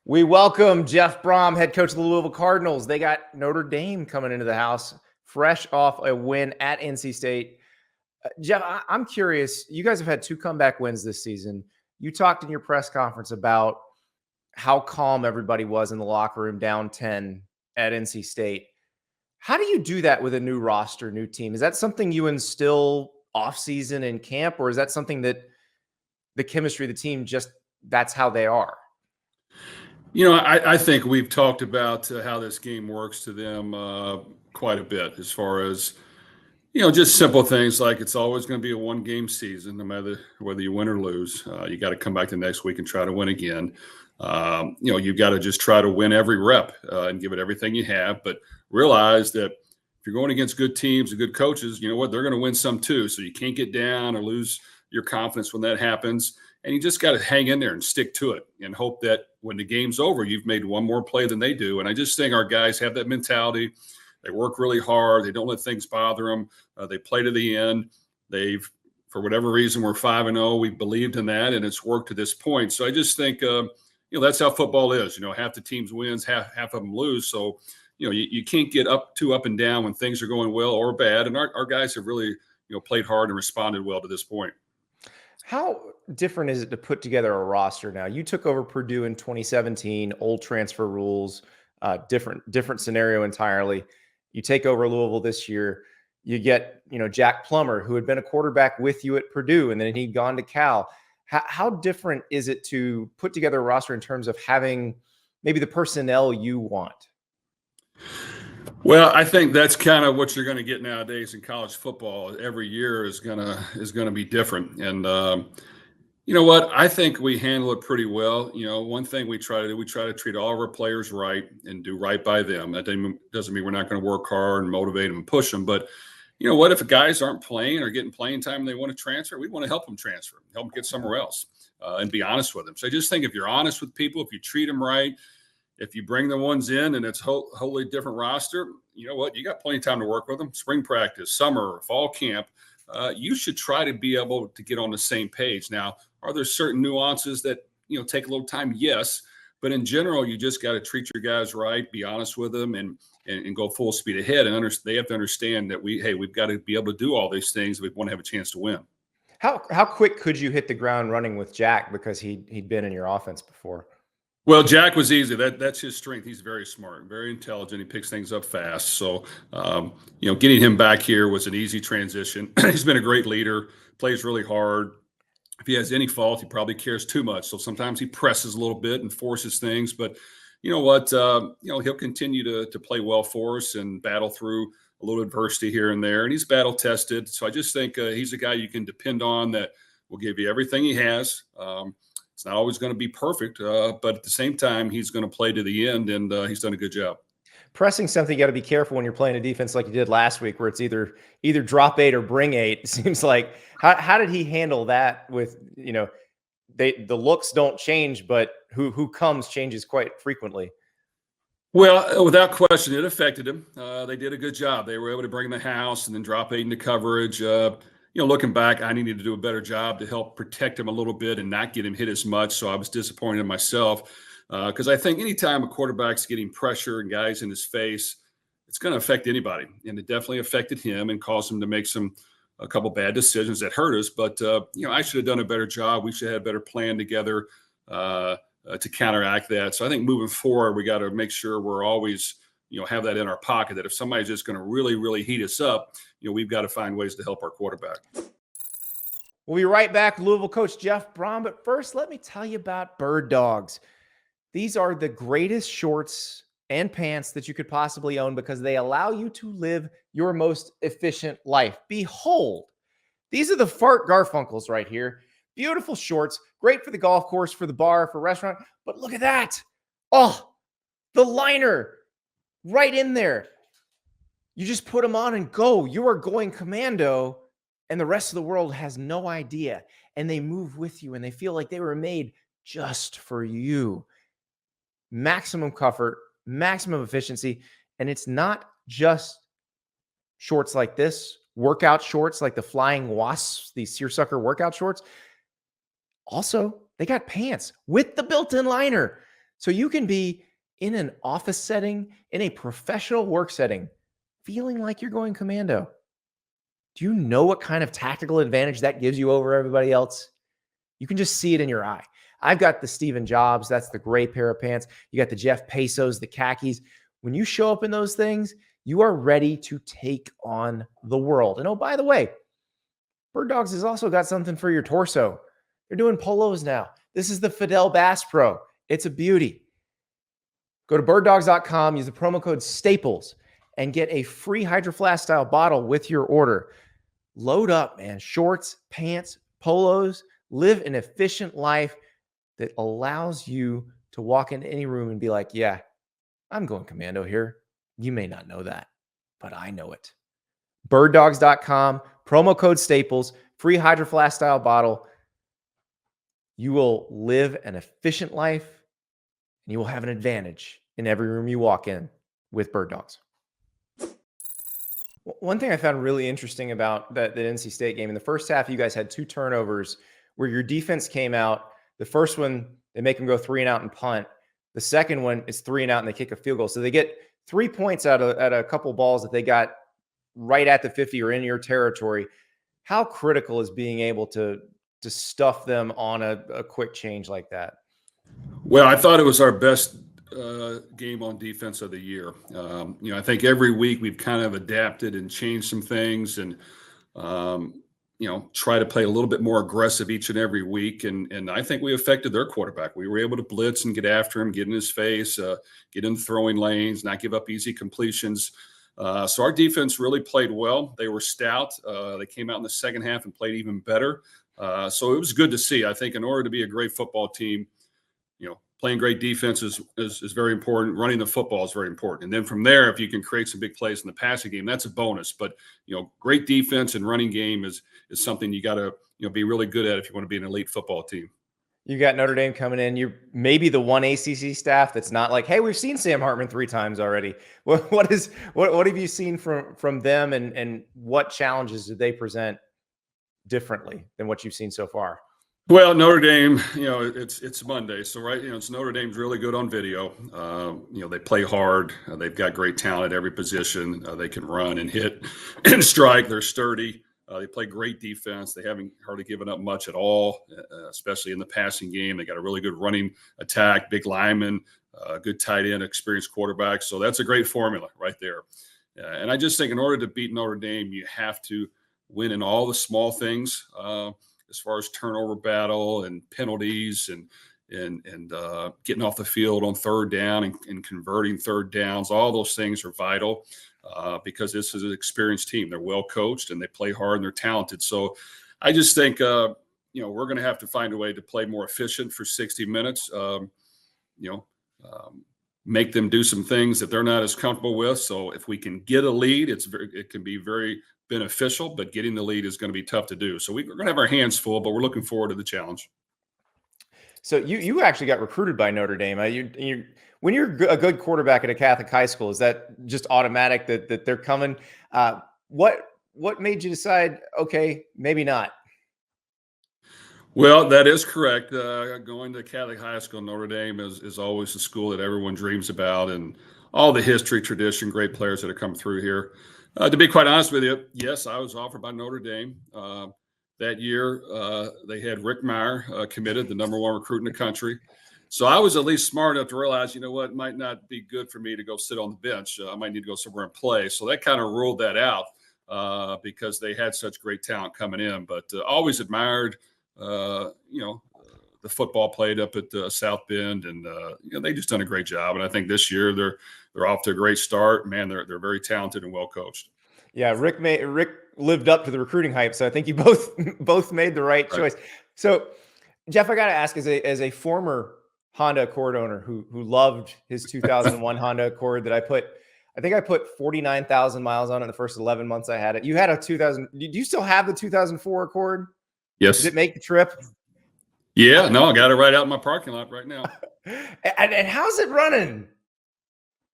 We welcome Jeff Brohm, head coach of the Louisville Cardinals. They got Notre Dame coming into the house, fresh off a win at NC State. Jeff, I'm curious. You guys have had 2 comeback wins this season. You talked in your press conference about how calm everybody was in the locker room down 10 at NC State. How do you do that with a new roster, new team? Is that something you instill off-season in camp, or is that something that the chemistry of the team just that's how they are? I think we've talked about how this game works to them quite a bit as far as, just simple things like it's always going to be a one-game season, no matter whether you win or lose. You got to come back the next week and try to win again. You've got to just try to win every rep and give it everything you have, but realize that if you're going against good teams and good coaches, you know what, they're going to win some too. So you can't get down or lose your confidence when that happens. And you just got to hang in there and stick to it and hope that when the game's over, you've made one more play than they do. And I just think our guys have that mentality. They work really hard. They don't let things bother them. They play to the end. For whatever reason, we're 5-0. We believed in that, and it's worked to this point. So I just think, that's how football is. Half the teams wins, half of them lose. So, you can't get too up and down when things are going well or bad. And our guys have really, played hard and responded well to this point. How different is it to put together a roster now? You took over Purdue in 2017, old transfer rules, different scenario entirely. You take over Louisville this year. You get, Jack Plummer, who had been a quarterback with you at Purdue, and then he'd gone to Cal. How different is it to put together a roster in terms of having maybe the personnel you want? Well, I think that's kind of what you're going to get nowadays in college football. Every year is gonna be different, and you know what? I think we handle it pretty well. One thing we try to do, we try to treat all of our players right and do right by them. That doesn't mean we're not going to work hard and motivate them and push them, but you know what? If guys aren't playing or getting playing time and they want to transfer, we want to help them transfer, help them get somewhere else, and be honest with them. So I just think if you're honest with people, if you treat them right, if you bring the ones in and it's wholly different roster, you know what? You got plenty of time to work with them. Spring practice, summer, fall camp. You should try to be able to get on the same page. Now, are there certain nuances that, take a little time? Yes. But in general, you just got to treat your guys right, be honest with them, and go full speed ahead. And they have to understand that we've got to be able to do all these things if we want to have a chance to win. How quick could you hit the ground running with Jack, because he'd been in your offense before? Well, Jack was easy. That's his strength. He's very smart, very intelligent. He picks things up fast. So, getting him back here was an easy transition. He's been a great leader, plays really hard. If he has any fault, he probably cares too much. So sometimes he presses a little bit and forces things. But you know what? He'll continue to play well for us and battle through a little adversity here and there. And he's battle tested. So I just think he's a guy you can depend on that will give you everything he has. It's not always going to be perfect, but at the same time, he's going to play to the end, and he's done a good job. Pressing something, you got to be careful when you're playing a defense like you did last week, where it's either drop 8 or bring 8. It seems like how did he handle that? With the looks don't change, but who comes changes quite frequently. Well, without question, it affected him. They did a good job. They were able to bring him the house and then drop 8 into coverage. Looking back, I needed to do a better job to help protect him a little bit and not get him hit as much. So I was disappointed in myself because I think anytime a quarterback's getting pressure and guys in his face, it's going to affect anybody. And it definitely affected him and caused him to make a couple bad decisions that hurt us. But, I should have done a better job. We should have had a better plan together to counteract that. So I think moving forward, we got to make sure we're always have that in our pocket, that if somebody's just going to really, really heat us up, we've got to find ways to help our quarterback. We'll be right back. Louisville coach Jeff Brohm. But first, let me tell you about Bird Dogs. These are the greatest shorts and pants that you could possibly own, because they allow you to live your most efficient life. Behold, these are the Fart Garfunkels right here. Beautiful shorts, great for the golf course, for the bar, for restaurant. But look at that. Oh, the liner right in there. You just put them on and go. You are going commando, and the rest of the world has no idea. And they move with you, and they feel like they were made just for you. Maximum comfort, maximum efficiency. And it's not just shorts like this, workout shorts like the Flying Wasps, these seersucker workout shorts. Also, they got pants with the built-in liner. So you can be in an office setting, in a professional work setting, feeling like you're going commando. Do you know what kind of tactical advantage that gives you over everybody else? You can just see it in your eye. I've got the Steven Jobs. That's the gray pair of pants. You got the Jeff Bezos, the khakis. When you show up in those things, you are ready to take on the world. And oh, by the way, Bird Dogs has also got something for your torso. They're doing polos now. This is the Fidel Bass Pro. It's a beauty. Go to birddogs.com, use the promo code STAPLES, and get a free Hydro Flask style bottle with your order. Load up, man. Shorts, pants, polos. Live an efficient life that allows you to walk into any room and be like, yeah, I'm going commando here. You may not know that, but I know it. Birddogs.com, promo code STAPLES, free Hydro Flask style bottle. You will live an efficient life and you will have an advantage in every room you walk in with Bird Dogs. One thing I found really interesting about that NC State game, in the first half, you guys had 2 turnovers where your defense came out. The first one, they make them go 3 and out and punt. The second one is 3 and out and they kick a field goal. So they get 3 points out of a couple balls that they got right at the 50 or in your territory. How critical is being able to stuff them on a quick change like that? Well, I thought it was our best game on defense of the year. I think every week we've kind of adapted and changed some things and, try to play a little bit more aggressive each and every week. And I think we affected their quarterback. We were able to blitz and get after him, get in his face, get in throwing lanes, not give up easy completions. So our defense really played well. They were stout. They came out in the second half and played even better. So it was good to see. I think in order to be a great football team, playing great defense is very important. Running the football is very important. And then from there, if you can create some big plays in the passing game, that's a bonus. But, great defense and running game is something you got to, be really good at if you want to be an elite football team. You got Notre Dame coming in. You're maybe the one ACC staff that's not like, hey, we've seen Sam Hartman 3 times already. What have you seen from them, and what challenges did they present differently than what you've seen so far? Well, Notre Dame, it's Monday, so right, it's Notre Dame's really good on video. They play hard. They've got great talent at every position. They can run and hit and strike. They're sturdy. They play great defense. They haven't hardly given up much at all, especially in the passing game. They got a really good running attack, big lineman, good tight end, experienced quarterback. So that's a great formula right there. And I just think in order to beat Notre Dame, you have to win in all the small things. As far as turnover battle and penalties and getting off the field on third down and converting third downs, all those things are vital because this is an experienced team. They're well coached and they play hard and they're talented. So I just think, we're going to have to find a way to play more efficient for 60 minutes, make them do some things that they're not as comfortable with. So if we can get a lead, it can be very beneficial, but getting the lead is going to be tough to do. So we're going to have our hands full, but we're looking forward to the challenge. So you actually got recruited by Notre Dame. When you're a good quarterback at a Catholic high school, is that just automatic that they're coming? What made you decide, okay, maybe not? Well, that is correct. Going to Catholic high school, Notre Dame is always the school that everyone dreams about, and all the history, tradition, great players that have come through here. To be quite honest with you, yes, I was offered by Notre Dame. That year, they had Rick Meyer committed, the #1 recruit in the country. So I was at least smart enough to realize, it might not be good for me to go sit on the bench. I might need to go somewhere and play. So that kind of ruled that out because they had such great talent coming in. But always admired, the football played up at South Bend, and they just done a great job. And I think this year they're off to a great start. Man, they're very talented and well coached. Yeah, Rick lived up to the recruiting hype, so I think you both made the right choice. So, Jeff, I got to ask, as a former Honda Accord owner who loved his 2001 Honda Accord that I think I put 49,000 miles on it the first 11 months I had it. You had a 2000. Do you still have the 2004 Accord? Yes. Did it make the trip? Yeah, no, I got it right out in my parking lot right now. and how's it running?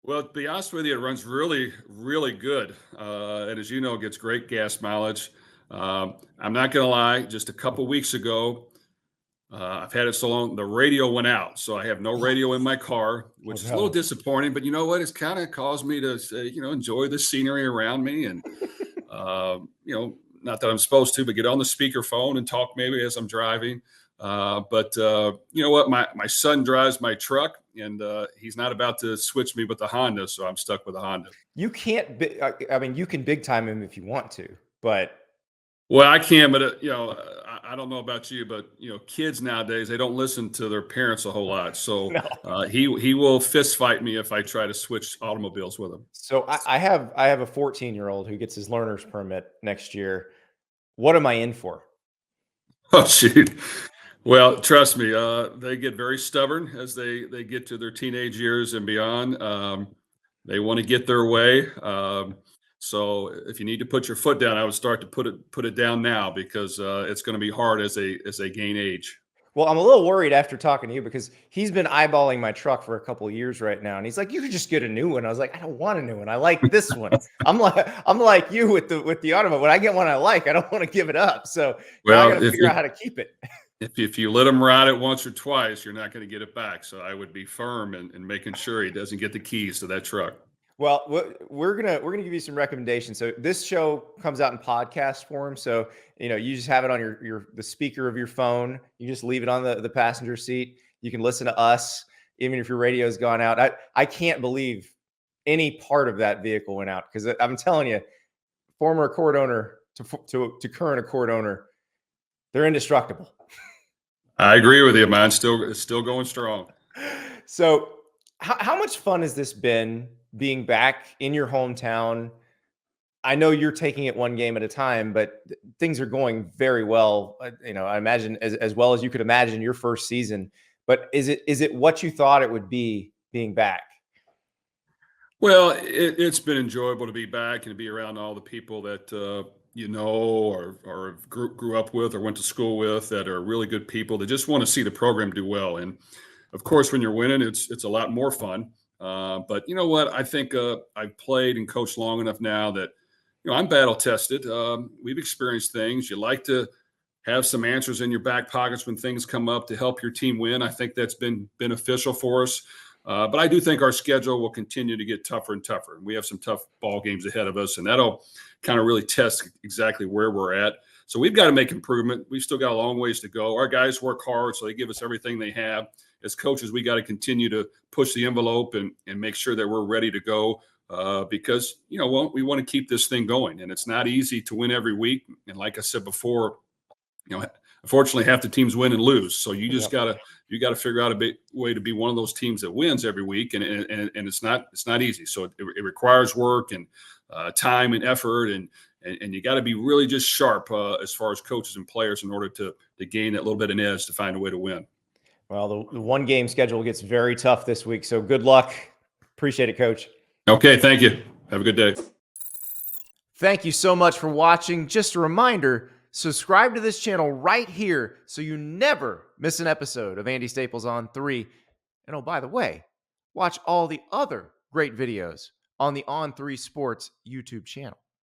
Well, to be honest with you, it runs really, really good. And as you know, it gets great gas mileage. I'm not going to lie, just a couple weeks ago, I've had it so long, the radio went out. So I have no radio in my car, which is a little disappointing. But you know what? It's kind of caused me to say, enjoy the scenery around me. And, not that I'm supposed to, but get on the speakerphone and talk maybe as I'm driving. But you know what? My son drives my truck, and he's not about to switch me with the Honda. So I'm stuck with a Honda. You can't, I mean, you can big time him if you want to, but. Well, I can, but I don't know about you, but kids nowadays, they don't listen to their parents a whole lot. So No. he will fist fight me if I try to switch automobiles with him. So I have a 14-year-old who gets his learner's permit next year. What am I in for? Oh shoot. Well, trust me, they get very stubborn as they get to their teenage years and beyond. They want to get their way. So if you need to put your foot down, I would start to put it down now, because it's going to be hard as they gain age. Well, I'm a little worried after talking to you, because he's been eyeballing my truck for a couple of years right now, and he's like, "You could just get a new one." I was like, "I don't want a new one. I like this one." I'm like you with the Automa. When I get one I like, I don't want to give it up. So now I got to figure out how to keep it. If you let him ride it once or twice, you're not going to get it back. So I would be firm in making sure he doesn't get the keys to that truck. Well, we're gonna give you some recommendations. So this show comes out in podcast form. So you just have it on the speaker of your phone. You just leave it on the passenger seat. You can listen to us even if your radio's gone out. I can't believe any part of that vehicle went out, because I'm telling you, former Accord owner to current Accord owner, they're indestructible. I agree with you, man. It's still going strong. So how much fun has this been, being back in your hometown? I know you're taking it one game at a time, but things are going very well. I imagine as well as you could imagine your first season. But is it what you thought it would be being back? Well, it's been enjoyable to be back and to be around all the people that or grew up with or went to school with, that are really good people that just want to see the program do well. And of course, when you're winning, it's a lot more fun. But you know what? I think I've played and coached long enough now that I'm battle tested. We've experienced things. You like to have some answers in your back pockets when things come up to help your team win. I think that's been beneficial for us. But I do think our schedule will continue to get tougher and tougher. We have some tough ball games ahead of us, and that'll kind of really test exactly where we're at. So we've got to make improvement. We've still got a long ways to go. Our guys work hard, so they give us everything they have. As coaches, we got to continue to push the envelope and make sure that we're ready to go, because, we want to keep this thing going. And it's not easy to win every week. And like I said before, unfortunately, half the teams win and lose. So you just gotta figure out a way to be one of those teams that wins every week, and it's not easy. So it requires work and time and effort, and you got to be really just sharp as far as coaches and players in order to gain that little bit of an edge to find a way to win. Well, the one game schedule gets very tough this week, so good luck. Appreciate it, Coach. Okay, thank you. Have a good day. Thank you so much for watching. Just a reminder, subscribe to this channel right here so you never miss an episode of Andy Staples On 3. And oh, by the way, watch all the other great videos on the On 3 Sports YouTube channel.